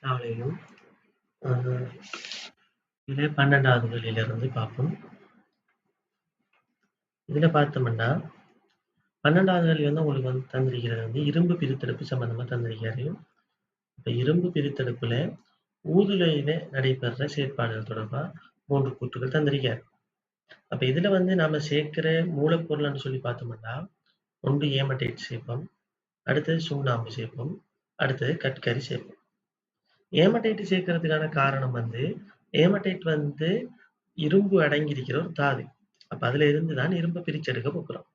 காலையிலும் இதே 12வது கேள்வியிலிருந்து பார்ப்போம். இதுல பார்த்தோம்னா 12வது கேள்வி வந்து உங்களுக்கு வந்து தந்திருக்கிறது வந்து இரும்பு பிரித்தெடுப்பு சம்பந்தமா தந்திருக்காரு. இப்ப இரும்பு பிரித்தெடுப்புல ஊதுலையில நடைபெற செயற்பாடுகள் தொடர்பா 3 கூற்றுகள் தந்திருக்காரு. அப்ப இதுல வந்து நாம சேர்க்கிற மூலப்பொருள்னு சொல்லி பார்த்தோம்னா, ஒன்று ஏமடைட் சேர்ப்போம், அடுத்தது சுண்ணாம்பு சேர்ப்போம், அடுத்தது கட்கரி சேர்ப்போம். ஏமடைட் சேர்க்கிறதுக்கான காரணம் வந்து ஏமடைட் வந்து இரும்பு அடங்கியிருக்கிற ஒரு தாது. அப்ப அதுல இருந்து தான் இரும்பை பிரிச்செடுக்க போகிறோம்.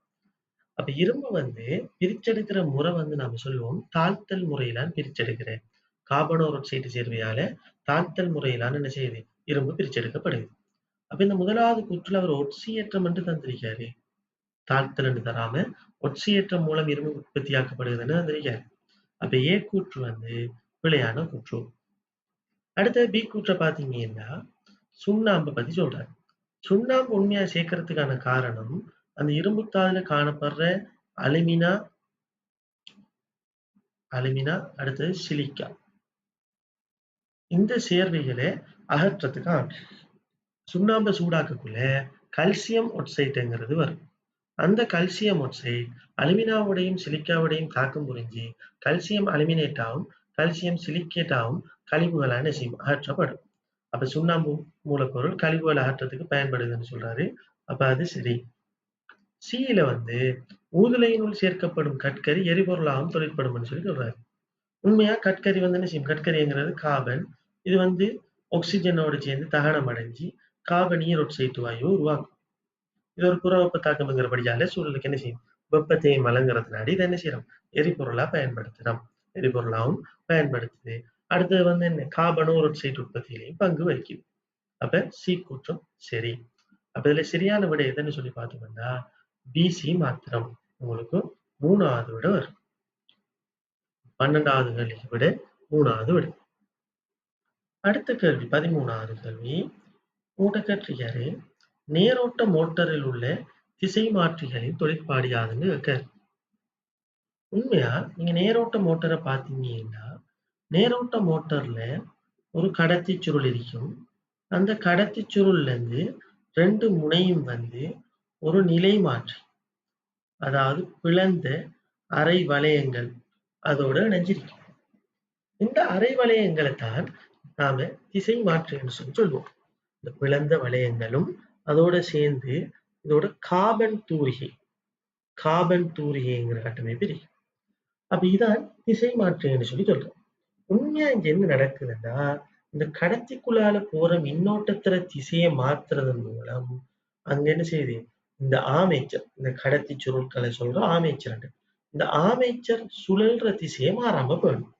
அப்ப இரும்பு வந்து பிரிச்செடுக்கிற முறை வந்து நாம சொல்லுவோம் தாழ்த்தல் முறையிலான் பிரிச்செடுக்கிறேன். கார்பனோராக்சைடு சேர்வையால தாழ்த்தல் முறையிலான என்ன செய்யுது இரும்பு பிரிச்செடுக்கப்படுது. அப்ப இந்த முதலாவது கூற்றுல அவர் ஒட்சியேற்றம் என்று தந்திருக்காரு. தாழ்த்தல் என்று தராம ஒட்சியேற்றம் மூலம் இரும்பு உற்பத்தியாக்கப்படுதுன்னு தந்திருக்காரு. அப்ப ஏ கூற்று வந்து பிழையான கூற்று. அடுத்த பி கூற்ற பாத்தீங்கன்னா சுண்ணாம்பு பத்தி சொல்றாரு. சுண்ணாம்பு உண்மையா சேர்க்கறதுக்கான காரணம் அந்த இரும்புத்தாதுல காணப்படுற அலுமினா அடுத்தது சிலிக்கா இந்த சேர்வைகளை அகற்றத்துக்கான சுண்ணாம்பை சூடாக்கக்குள்ள கல்சியம் ஒட்சைட்டுங்கிறது வரும். அந்த கல்சியம் ஒட்சைட் அலுமினாவுடையும் சிலிக்காவுடையும் தாக்கம் புரிஞ்சு கல்சியம் அலுமினேட்டாவும் கல்சியம் சிலிக்கேட்டாவும் கழிவுகளான அகற்றப்படும். அப்ப சுண்ணாம்பு மூலப்பொருள் கழிவுகள் அகற்றத்துக்கு பயன்படுதுன்னு சொல்றாரு. அப்ப அது சரி. சியில வந்து ஊதுலையினுள் சேர்க்கப்படும் கட்கரி எரிபொருளாகவும் தொழிற்படும் சொல்லி சொல்றாரு. உண்மையா கட்கரி வந்து என்ன செய்யும்? கட்கரிங்கிறது கார்பன். இது வந்து ஆக்சிஜனோடு சேர்ந்து தகனம் அடைஞ்சு கார்பனீர் ஒட்சைட்டு வாயுவை உருவாக்கும். இது ஒரு புற வெப்ப தாக்கம்ங்கிறபடியால சூழலுக்கு என்ன செய்யும்? வெப்பத்தையும் வழங்குறதுனால இதை என்ன செய்யறோம்? எரிபொருளா பயன்படுத்துறோம். எரிபொருளாகவும் பயன்படுத்துது. அடுத்தது வந்து என்ன? கார்பனோராக்சைடு உற்பத்தியிலையும் பங்கு வகிக்குது. அப்ப சி கூற்றும் சரி. அப்ப இதுல சரியான விடை எதுன்னு சொல்லி பார்த்தோம்னா பிசி மாத்திரம். உங்களுக்கு 3வது விட வரும். 12வது கேள்விக்கு விட 3வது விடை. அடுத்த கேள்வி 13வது கேள்வி. உங்கள்கிட்ட கேட்டிருக்காரு நேரோட்ட மோட்டரில் உள்ள திசை மாற்றிகளின் தொழிற்பாடு யாதுன்னு கேட்காரு. உண்மையா நீங்க நேரோட்ட மோட்டரை பார்த்தீங்கன்னா நேரோட்ட மோட்டர்ல ஒரு கடத்தி சுருள் இருக்கும். அந்த கடத்தி சுருள்ல இருந்து 2 முனையும் வந்து ஒரு நிலை மாற்றி அதாவது பிளந்த அரை வளையங்கள் அதோட இணைஞ்சிருக்கு. இந்த அரை வளையங்களை தான் நாம திசை மாற்றின்னு சொல்லி சொல்லுவோம். இந்த பிளந்த வளையங்களும் அதோட சேர்ந்து இதோட கார்பன் தூரிகைங்கிற கட்டமைப்பு இருக்கு. அப்ப இதான் திசை மாற்றின்னு சொல்லி சொல்றோம். உண்மையா இங்க என்ன நடக்குதுன்னா இந்த கடத்திக்குள்ளால போற மின்னோட்டத்துல திசையை மாத்துறதன் மூலம் அங்க என்ன செய்யுது இந்த ஆமேச்சர் இந்த கடத்தி சுருட்களை சொல்ற ஆமேச்சர் இந்த ஆமேச்சர் சுழல்ற திசையை மாறாம போயிடும்.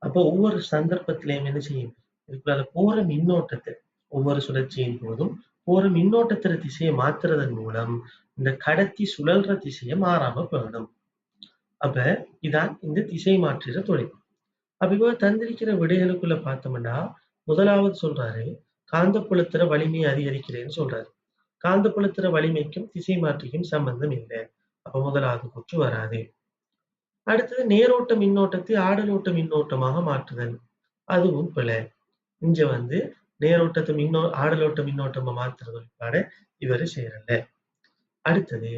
அப்போ ஒவ்வொரு சந்தர்ப்பத்திலையும் என்ன செய்யும் இதுக்குள்ளால போற மின்னோட்டத்தை ஒவ்வொரு சுழற்சியின் போதும் போற மின்னோட்டத்துல திசையை மாத்துறதன் மூலம் இந்த கடத்தி சுழல்ற திசையை மாறாம போயிடும். அப்ப இதான் இந்த திசை மாற்றுற தொழில். அப்ப இப்போ தந்திரிக்கிற விடைகளுக்குள்ள பார்த்தோம்னா முதலாவது சொல்றாரு காந்தப்புலத்திற வலிமையை அதிகரிக்கிறேன்னு சொல்றாரு. காந்தப்புலத்திற வலிமைக்கும் திசை மாற்றிக்கும் சம்பந்தம் இல்லை. அப்ப முதலாவது கூற்று வராது. அடுத்தது நேரோட்ட மின்னோட்டத்தை ஆடலோட்ட மின்னோட்டமாக மாற்றுதல் அதுவும் பிழை. இங்க வந்து நேரோட்டத்தை ஆடலோட்ட மின்னோட்டமா மாத்துறது பாட இவரு செய்யறல. அடுத்தது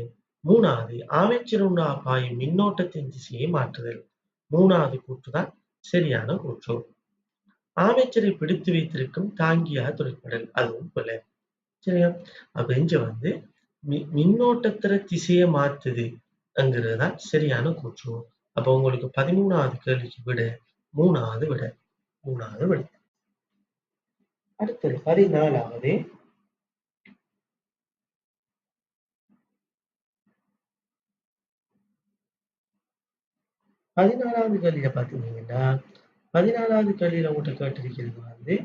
3வது ஆமேச்சருண்டா பாயும் மின்னோட்டத்தின் திசையை மாற்றுதல். 3வது கூற்றுதான் சரியான கூற்று. ஆமேச்சரை பிடித்து வைத்திருக்கும் தாங்கியாக தொழிற்படல் அதுவும் பிழை. சரியா? அப்ப இங்க வந்து மின்னோட்டத்திற திசையை மாத்துதுங்கிறதுதான் சரியான கூற்று. அப்ப உங்களுக்கு 13வது கேள்விக்கு விட 3வது விட. அடுத்தது 14வது 14வது கேள்வியில பாத்தீங்கன்னா 14வது கேள்வியில உங்கள்கிட்ட கேட்டிருக்கிறது வந்து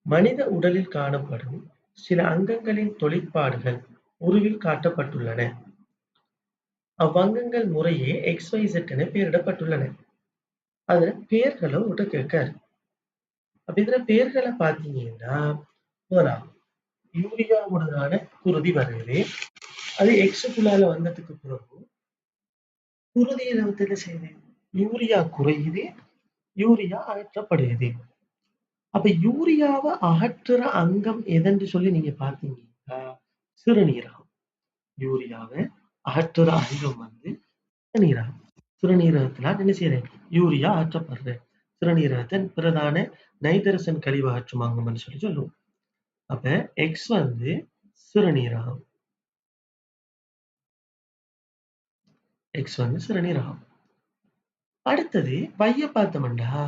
மனித உடலில் காணப்படும் சில அங்கங்களின் தொழிற்பாடுகள் உருவில் காட்டப்பட்டுள்ளன. அவ்வங்கங்கள் முறையே XYZ என பெயரிடப்பட்டுள்ளன. அதுல பெயர்களை உங்கள்கிட்ட கேட்காரு. அப்ப இதுல பெயர்களை பாத்தீங்கன்னா முதலாம் யூரியாவுடனான குருதி வருது. அது எக்ஸுக்குள்ளால வந்ததுக்கு பிறகு குருதியில வந்து என்ன செய்யுது? யூரியா குறையுது, யூரியா அகற்றப்படுகிறது. அப்ப யூரியாவை அகற்றுற அங்கம் எதென்று சொல்லி நீங்க பாத்தீங்கன்னா சிறுநீரகம். யூரியாவை அகற்றுற அங்கம் வந்து சிறுநீரகம். சிறுநீரகத்தினால் என்ன செய்யறேன்? யூரியா அகற்றப்படுற சிறுநீரகத்தின் பிரதான நைட்ரசன் கழிவு அகற்றும் அங்கம்னு சொல்லி சொல்லுவோம். அப்ப எக்ஸ் வந்து சிறுநீரகம். எக்ஸ் வந்து சிறுநீரகம். அடுத்தது வைய பார்த்தோம்னா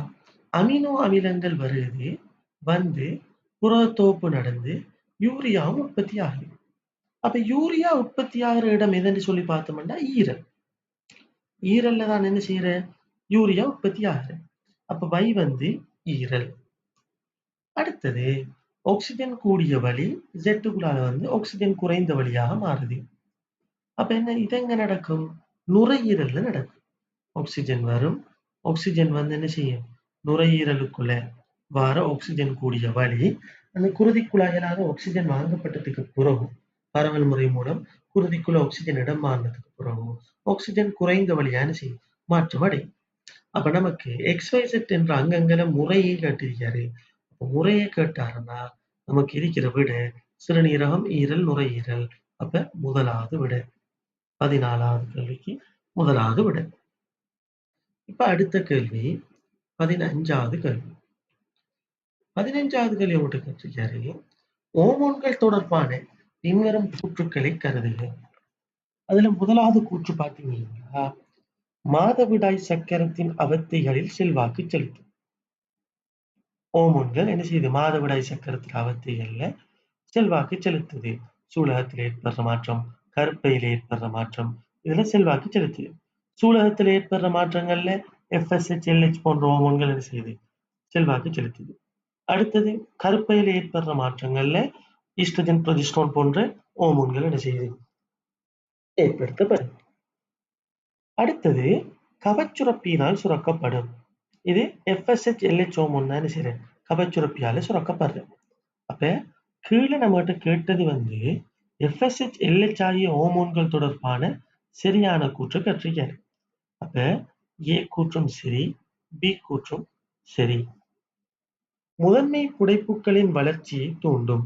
அமினோ அமிலங்கள் வருது, வந்து புறத்தோப்பு நடந்து யூரியாவும் உற்பத்தி ஆகுது. அப்ப யூரியா உற்பத்தி ஆகிற இடம் எதுன்னு சொல்லி பார்த்தோம்னா ஈரல். ஈரல்ல தான் என்ன செய்யற? யூரியா உற்பத்தி ஆகுற. அப்ப வை வந்து ஈரல். அடுத்தது ஆக்சிஜன் கூடிய வழி ஜெட்டுக்குள்ளால வந்து ஆக்சிஜன் குறைந்த வழியாக மாறுது. அப்ப என்ன இது எங்க நடக்கும்? நுரையீரல்ல நடக்கும். ஆக்சிஜன் வரும், ஆக்சிஜன் வந்து என்ன செய்யும்? நுரையீரலுக்குள்ள வார ஆக்சிஜன் கூடிய வழி அந்த குருதி குழாய்களாக ஆக்சிஜன் வாங்கப்பட்டதுக்கு பிறகு பரவல் முறை மூலம் குருதிக்குள்ள ஆக்சிஜன் இடம் மாறினதுக்கு பிறகு ஆக்சிஜன் குறைந்த வழியான செய்யும் மாற்றம் அடையும். அப்ப நமக்கு எக்ஸ்வைசெட் என்ற அங்கங்களை முறையை கேட்டிருக்காரு. முறையை கேட்டாருன்னா நமக்கு இருக்கிற விட சிறுநீரகம், ஈரல், நுரையீரல். அப்ப முதலாவது விட 14வது கேள்விக்கு முதலாவது விட. இப்ப அடுத்த கேள்வி 15வது கேள்வி. 15வது கேள்வி மட்டும் கேட்டிருக்காரு. ஓமோன்கள் தொடர்பான பின்வரும் கூற்றுக்களை கருதுக. அதுல முதலாவது கூற்று பாத்தீங்கன்னா மாதவிடாய் சக்கரத்தின் அவத்தைகளில் செல்வாக்கு செலுத்தும். ஓமோன்கள் என்ன செய்யுது? மாதவிடாய் சக்கரத்தின் அவத்தைகள்ல செல்வாக்கு செலுத்துது. சூலகத்தில் ஏற்படுற மாற்றம், கருப்பையில் ஏற்படுற மாற்றம், இதுல செல்வாக்கு செலுத்துது. சூலகத்தில் ஏற்படுற மாற்றங்கள்ல FSH, LH போன்ற ஹோமோன்கள் என்ன செய்யுது? செல்வாக்கு செலுத்துது. அடுத்தது கருப்பையில் ஏற்படுற மாற்றங்கள்ல ஈஸ்ட்ரோஜன், ப்ரொஜெஸ்டரோன் போன்ற ஹோமோன்கள் என்ன செய்யுது? ஏற்படுத்தப்படும். அடுத்தது கவச்சுரப்பியினால் சுரக்கப்படும். இது FSH, LH ஹோமோன் தான் என்ன செய்யுது? கவச்சுரப்பியால சுரக்கப்படுது. அப்ப கீழே நம்மகிட்ட கேட்டது வந்து FSH, LH ஆகிய ஹோமோன்கள் தொடர்பான சரியான கூற்று கற்றிருக்காரு. அப்ப ஏ கூற்றும் சரி, பி கூற்றும் சரி. முதன்மை புடைப்புகளின் வளர்ச்சியை தூண்டும்.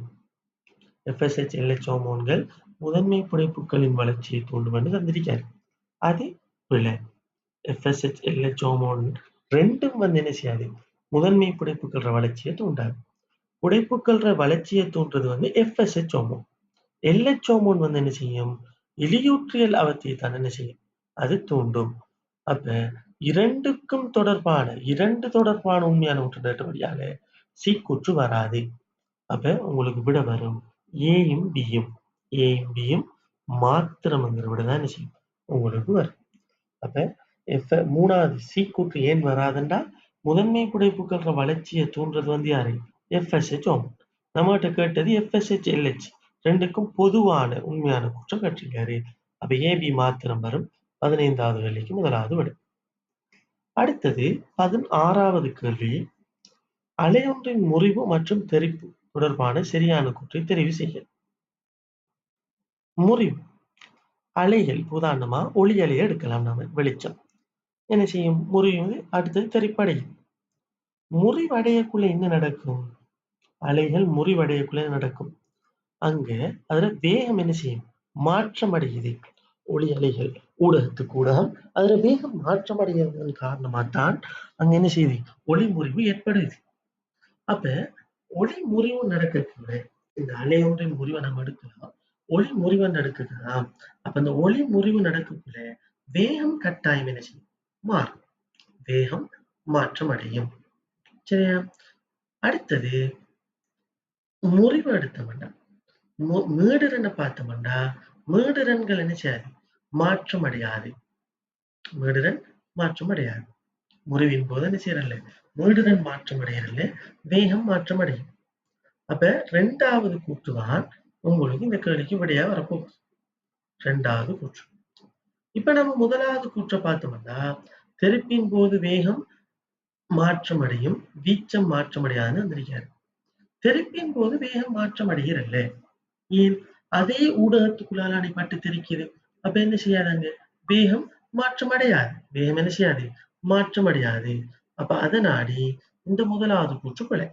FSH, LH ஹோமோன்கள் முதன்மை புடைப்புகளின் வளர்ச்சியை தூண்டும் என்று தந்திருக்காரு. அது பிழை. FSH, LH ஹோமோன் ரெண்டும் வந்து என்ன செய்யாது? முதன்மை புடைப்புகள வளர்ச்சியை தூண்டாது. புடைப்புகள வளர்ச்சியை தூண்டுறது வந்து FSH ஹோமோன். LH ஹோமோன் வந்து என்ன செய்யும்? இலியூட்ரியல் அவத்தையை தான் என்ன செய்யும்? அது தூண்டும். அப்ப இரண்டு தொடர்பான உண்மையான கூற்றுடையால சி கூற்று வராது. அப்ப உங்களுக்கு விட வரும் ஏயும் பியும் மாத்திரம்ங்கிற விட தான் என்ன செய்யும்? உங்களுக்கு வரும். அப்ப மூணாவது சி கூற்று ஏன் வராதுண்டா முதன்மை புடைப்புகள வளர்ச்சியை தூண்டுறது வந்து யாரு? FSH hormone. நம்மகிட்ட கேட்டது FSH, LH ரெண்டுக்கும் பொதுவான உண்மையான குற்றம் கற்றிருக்காரு. அப்ப ஏபி மாத்திரம் வரும். 15வது கேள்விக்கு முதலாவது விட. அடுத்தது 16வது கேள்வி. அலையொன்றின் முறிவு மற்றும் தெறிப்பு தொடர்பான சரியான கூற்றை தெரிவு செய்ய. முறிவு அலைகள் உதாரணமா ஒளி அலையை எடுக்கலாம். நாம வெளிச்சம் என்ன செய்யும்? முறிவு, அடுத்தது தெறிப்படையும். முறிவடையக்குள்ள என்ன நடக்கும்? அலைகள் முறிவடையக்குள்ள நடக்கும். அங்க அதுல வேகம் என்ன செய்யும்? மாற்றம் அடையுது. ஒளி அலைகள் ஊடகத்துக்கு ஊடகம் அதுல வேகம் மாற்றம் அடைவதன் காரணமாத்தான் அங்க என்ன செய்யுது? ஒளி முறிவு ஏற்படுது. அப்ப ஒளி முறிவு நடக்கக்குள்ள இந்த அலையொன்றின் முறிவை நம்ம எடுக்கலாம், ஒளி முறிவை நடக்கலாம். அப்ப அந்த ஒளி முறிவு நடக்கக்குள்ள வேகம் கட்டாயம் என்ன செய்யும்? மாறும். வேகம் மாற்றம் அடையும். சரியா? அடுத்தது முறிவு எடுத்தோம்னா மீடுரனை பார்த்தோம்னா மீடுரன்கள் என்ன செய்யாது? மாற்றம் அடையாது. மீடுரன் மாற்றம் அடையாது. முறிவின் போது என்ன செய்யறல்ல? மீடுரன் மாற்றம் அடையறல்ல, வேகம் மாற்றம் அடையும். அப்ப 2வது கூற்றுதான் உங்களுக்கு இந்த கேள்விக்கு விடையா வரப்போகுது. 2வது கூற்று. இப்ப நம்ம முதலாவது கூற்றை பார்த்தோம்னா தெறிப்பின் போது வேகம் மாற்றம் அடையும், வீச்சம் மாற்றம் அடையாதுன்னு வந்திருக்காரு. தெறிப்பின் போது வேகம் மாற்றம் அடைகிறல்ல. ஏன்? அதே ஊடகத்துக்குள்ளால பட்டு தெரிக்குது. அப்ப என்ன செய்யாதாங்க? வேகம் மாற்றமடையாது. வேகம் என்ன செய்யாது? மாற்றமடையாது. அப்ப அதனாடி இந்த 1வது கூற்று பிழை.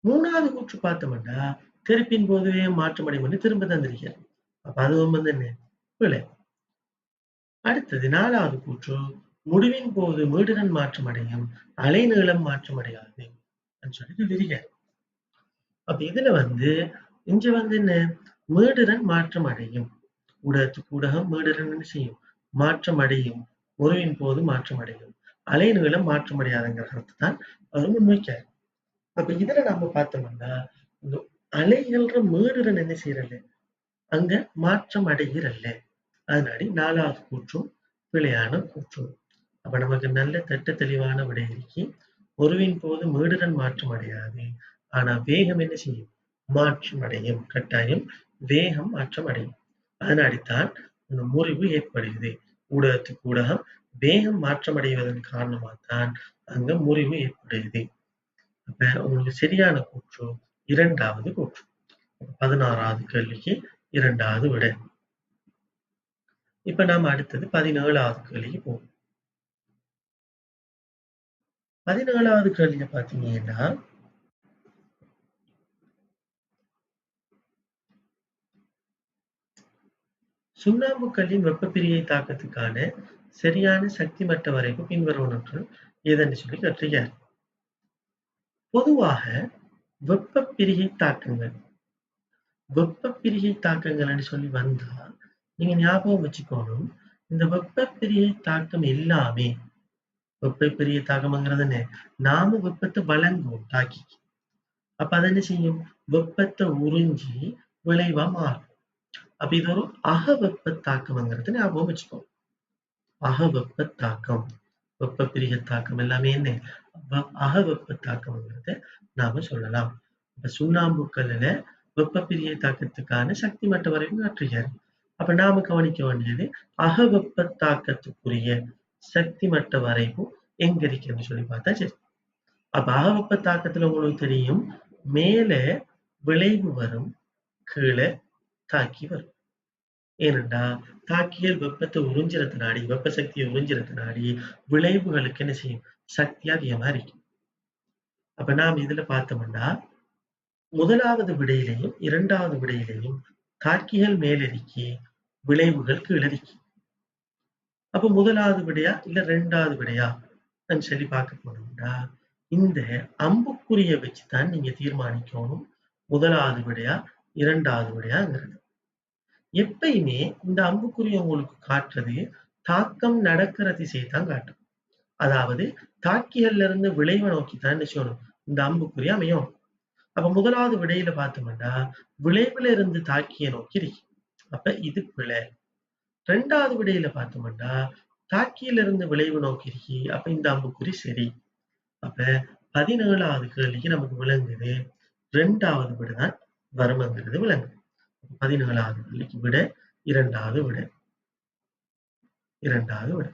3வது கூற்று பார்த்தோம்னா, தெறிப்பின் போது வேகம் மாற்றமடையும்னு திரும்ப தந்திருக்கிறார். அப்ப அதுவும் என்ன? பிழை. அடுத்தது 4வது கூற்று, முடிவின் போது மீடிறன் மாற்றமடையும், அலைநீளம் மாற்றமடையாது. சொல்லி சொல்லியிருக்கார். அப்ப இதுல இங்க என்ன? மீடிறன் மாற்றம் அடையும். ஊடகத்துக்கு ஊடகம் மீடிறன் என்ன செய்யும்? மாற்றம் அடையும். முறிவின் போது மாற்றம் அடையும். அலைநீளம் மாற்றம் அடையாதுங்கிற கருத்து தான் அவர் முன்வைக்கார். அப்ப இதுல நாம பார்த்தோம்னா, இந்த அலைகள்ற மீடிறன் என்ன செய்யறல்ல? அங்க மாற்றம் அடைகிறல்ல. அதனாடி 4வது கூற்றும் பிழையான கூற்று. அப்ப நமக்கு நல்ல திட்ட தெளிவான விடை இருக்கு. முறிவின் போது மீடிறன் மாற்றம் அடையாது. ஆனா வேகம் என்ன செய்யும்? மாற்றம் அடையும். கட்டாயம் வேகம் மாற்றம் அடையும். அதனாடித்தான் இந்த முறிவு ஏற்படுகிறது. ஊடகத்துக்கு ஊடகம் வேகம் மாற்றம் அடைவதன் காரணமாகத்தான் அங்க முறிவு ஏற்படுகிறது. அப்ப உங்களுக்கு சரியான கூற்று 2வது கூற்று. 16வது கேள்விக்கு 2வது விடை. இப்ப நாம அடுத்தது 17வது கேள்விக்கு போவோம். 17வது கேள்விய பார்த்தீங்கன்னா, சுண்ணாம்பு கல்லின் வெப்பப்பிரிகை தாக்கத்துக்கான சரியான சக்தி மட்ட வரைவு பின்வருவனவற்றுள் எதென்று சொல்லி கேட்டிருக்கார். பொதுவாக வெப்பப்பிரிகை தாக்கங்கள்னு சொல்லி வந்தா, நீங்க ஞாபகம் வச்சுக்கணும். இந்த வெப்பப்பிரிகை தாக்கம் எல்லாமே வெப்பப்பிரிகை தாக்கம்ங்கிறது என்ன? நாம வெப்பத்தை வழங்குவோம் தாக்கிக்கு. அப்ப அது என்ன செய்யும்? வெப்பத்தை உறிஞ்சி விளைவா மாறும். அப்ப இது ஒரு அகவெப்ப தாக்கம்ங்கிறத ஞாபகம் வச்சுக்கோங்க. அகவெப்ப தாக்கம், வெப்பப்பிரிகை தாக்கம் எல்லாமே என்ன? அகவெப்ப தாக்கம்ங்கிறத நாம சொல்லலாம். இப்ப சுண்ணாம்பு கல்லுல வெப்பப்பிரிகை தாக்கத்துக்கான சக்தி மட்ட வரைவு காட்டுகிறார். அப்ப நாம கவனிக்க வேண்டியது அகவெப்ப தாக்கத்துக்குரிய சக்தி மட்ட வரைவு எங்க இருக்குன்னு சொல்லி பார்த்தா சரி. அப்ப அகவெப்ப தாக்கத்துல உங்களுக்கு தெரியும், மேல விளைவு வரும், கீழே தாக்கி வரும். ஏனென்றா தாக்கியல் வெப்பத்தை உறிஞ்சுறதுனாடி, வெப்ப சக்தியை உறிஞ்சுறதுனாடி விளைவுகளுக்கு என்ன செய்யும்? சக்தி அதிகமா இருக்கும். அப்ப நாம் இதுல பார்த்தோம்னா, 1வது விடையிலையும் 2வது விடையிலையும் தாக்கிகள் மேலிருக்கி, விளைவுகள் கீழிருக்கி. அப்ப 1வது விடையா இல்ல 2வது விடையா சொல்லி பார்க்க போனோம்னா, இந்த அம்புக்குறிய வச்சுதான் நீங்க தீர்மானிக்கணும் 1வது விடையா 2வது விடையாங்கிறது. எப்பயுமே இந்த அம்புக்குறி உங்களுக்கு காட்டுறது தாக்கம் நடக்கிற திசையை தான் காட்டும். அதாவது தாக்கிகள்ல இருந்து விளைவை நோக்கி தான் என்ன செய்யணும்? இந்த அம்புக்குறி அமையும். அப்ப 1வது விடையில பார்த்தோம்னா, விளைவுல இருந்து தாக்கிய நோக்கி இருக்கு. அப்ப இது பிழை. 2வது விடையில பார்த்தோம்னா, தாக்கியில இருந்து விளைவு நோக்கி இருக்கு. அப்ப இந்த அம்புக்குறி சரி. அப்ப 17வது கேள்விக்கு நமக்கு விளங்குது 2வது விடை தான் வருமங்கிறது விளங்குது. 17வது கேள்விக்கு விடை 2வது விடை. 2வது விடை.